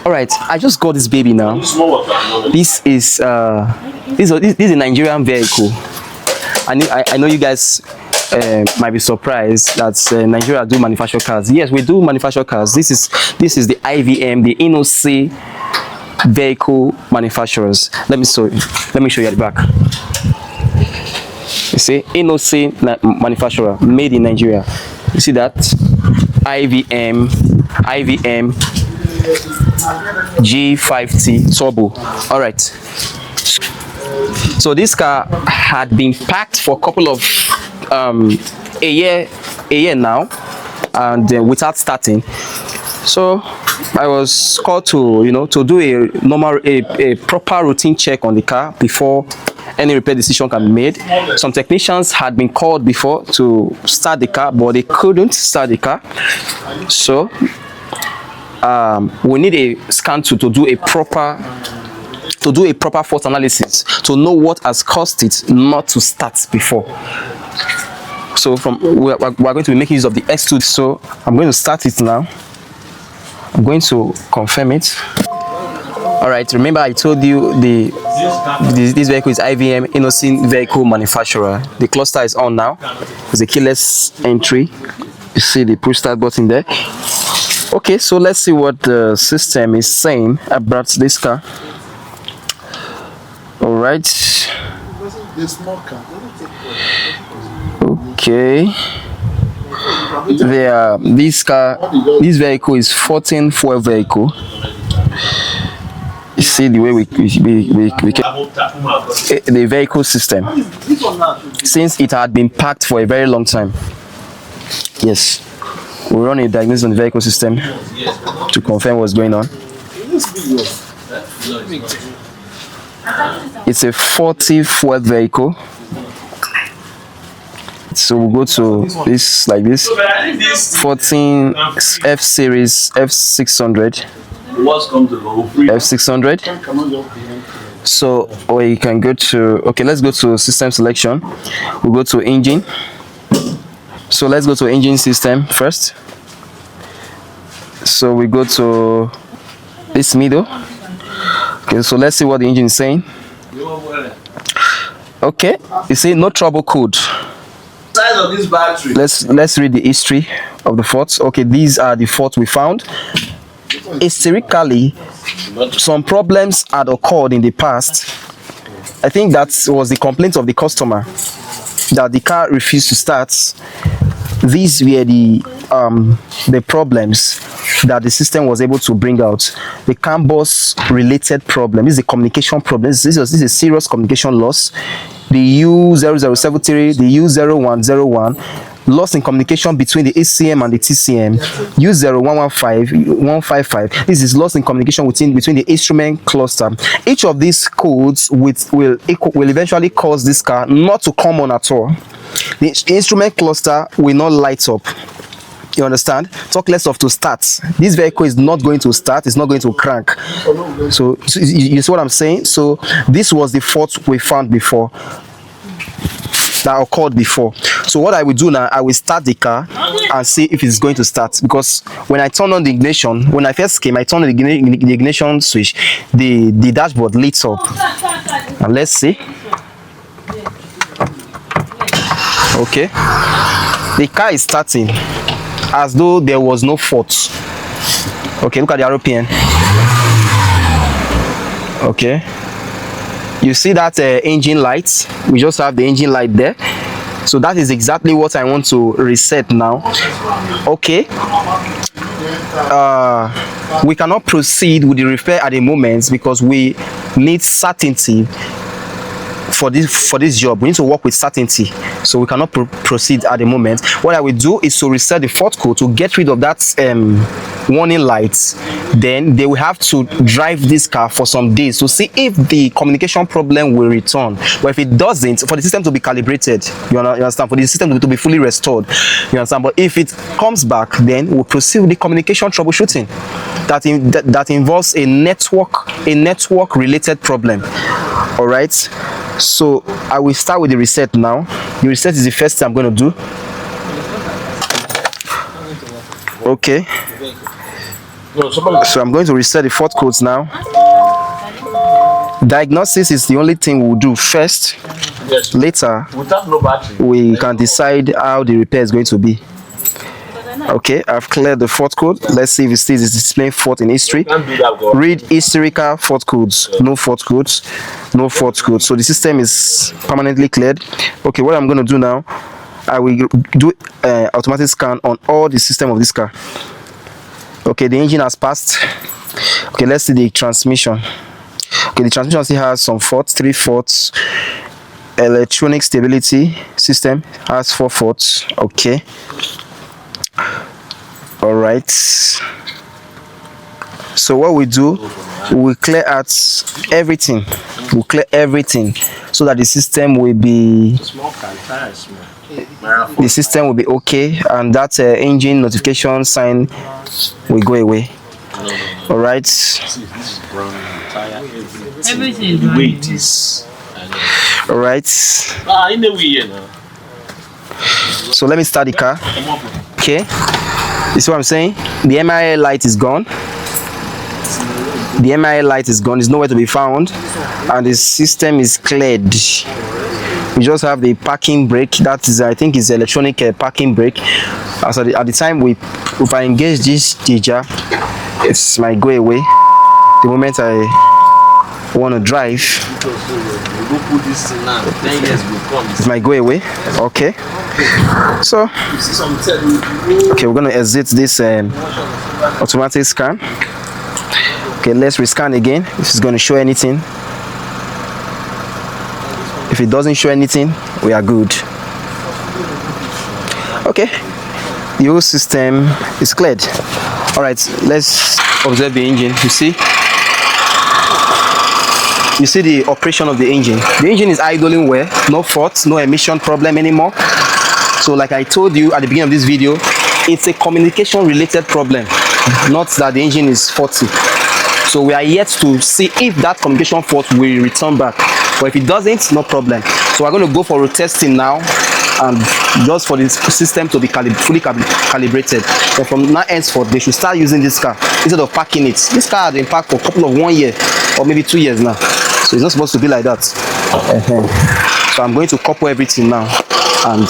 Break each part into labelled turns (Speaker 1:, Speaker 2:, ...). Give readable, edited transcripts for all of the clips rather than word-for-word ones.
Speaker 1: All right, I just got this baby now. This is this is a Nigerian vehicle. I know you guys might be surprised that Nigeria do manufacture cars. Yes, we do manufacture cars. This is the IVM, the Innoson Vehicle Manufacturers. Let me show you at the back. You see, Innoson manufacturer, made in Nigeria. You see that? IVM G5T Turbo. All right. So this car had been packed for a couple of a year now, and without starting. So I was called to to do a proper routine check on the car before any repair decision can be made. Some technicians had been called before to start the car, but they couldn't start the car. So we need a scan tool to do a proper fault analysis to know what has caused it not to start before. So we're going to be making use of the X2. So I'm going to start it now. I'm going to confirm it. All right, remember I told you this vehicle is IVM, Innoson Vehicle Manufacturer. The cluster is on now. There's a keyless entry. You see the push start button there. Okay, so let's see what the system is saying about this car. All right. Okay. This vehicle is 14 fuel vehicle. You see the way we can the vehicle system, since it had been packed for a very long time. Yes, we run a diagnosing vehicle system to confirm what's going on. It's a 40 fuel vehicle. So we'll go to this like this 14 F series F600. F600. So, or you can go to, okay, let's go to system selection. We'll go to engine. So let's go to engine system first. So we go to this middle. Okay, so let's see what the engine is saying. Okay, you see no trouble code. Size of this battery. Let's read the history of the faults. Okay, these are the faults we found. Historically, some problems had occurred in the past. I think that was the complaint of the customer, that the car refused to start. These were the problems that the system was able to bring out. The CAN bus related problem. This is a communication problem. This is a serious communication loss. The U0073, the U0101, loss in communication between the ACM and the TCM. U0115, this is loss in communication between the instrument cluster. Each of these codes will eventually cause this car not to come on at all. The instrument cluster will not light up. You understand? Talk less of to start. This vehicle is not going to start. It's not going to crank. So you see what I'm saying? So this was the fault we found before, that occurred before. So what I will do now, I will start the car and see if it's going to start. Because when I turn on the ignition, when I first came, I turned on the ignition switch, the dashboard lit up. And let's see. Okay, the car is starting as though there was no fault. Okay, look at the RPM. Okay, you see that engine light? We just have the engine light there. So that is exactly what I want to reset now. Okay, we cannot proceed with the repair at the moment because we need certainty. For this job, we need to work with certainty, so we cannot proceed at the moment. What I will do is to reset the fault code to get rid of that warning lights. Then they will have to drive this car for some days to see if the communication problem will return. But if it doesn't, for the system to be calibrated, you understand, for the system to be fully restored, you understand. But if it comes back, then we'll proceed with the communication troubleshooting that involves a network related problem. All right, so I will start with the reset now. The reset is the first thing I'm going to do. Okay, So I'm going to reset the fault codes now. Diagnosis is the only thing we'll do first.
Speaker 2: Yes.
Speaker 1: Later,
Speaker 2: Without no battery,
Speaker 1: we can decide how the repair is going to be. Okay, I've cleared the fault code. Let's see if it still is displaying fault in history.
Speaker 2: can't do that, God.
Speaker 1: Read historical fault codes. No fault codes. No fault codes. So the system is permanently cleared. Okay, what I'm going to do now, I will do automatic scan on all the system of this car. Okay, the engine has passed. Okay, let's see the transmission. Okay, the transmission still has some faults, 3 faults. Electronic stability system has 4 faults. Okay. All right. So what we do, we clear out everything. We clear everything so that the system will be okay, and that engine notification sign will go away. All right.
Speaker 2: Everything. The weight is.
Speaker 1: All right.
Speaker 2: In the way,
Speaker 1: So let me start the car. Okay. You see what I'm saying? The MIA light is gone. The MIA light is gone. It's nowhere to be found, and the system is cleared. We just have the parking brake. That is, I think, is electronic parking brake. So at the time if I engage this gauger, it might go away. The moment I want to drive, it might go away. Okay. So, okay, we're going to exit this automatic scan. Okay, let's rescan again. If it's going to show anything. If it doesn't show anything, we are good. Okay, the whole system is cleared. All right, let's observe the engine. You see the operation of the engine. The engine is idling well, no faults, no emission problem anymore. So like I told you at the beginning of this video, it's a communication related problem, not that the engine is faulty. So we are yet to see if that communication fault will return back. But if it doesn't, no problem. So we're going to go for road testing now, and just for the system to be fully calibrated. And from now henceforth, they should start using this car instead of parking it. This car has been parked for a couple of 1 year or maybe 2 years now. So it's not supposed to be like that. So I'm going to couple everything now, and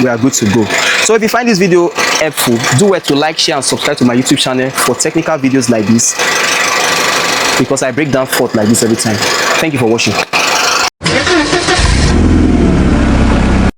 Speaker 1: we are good to go. So if you find this video helpful, do well to like, share, and subscribe to my YouTube channel for technical videos like this, because I break down fault like this every time. Thank you for watching.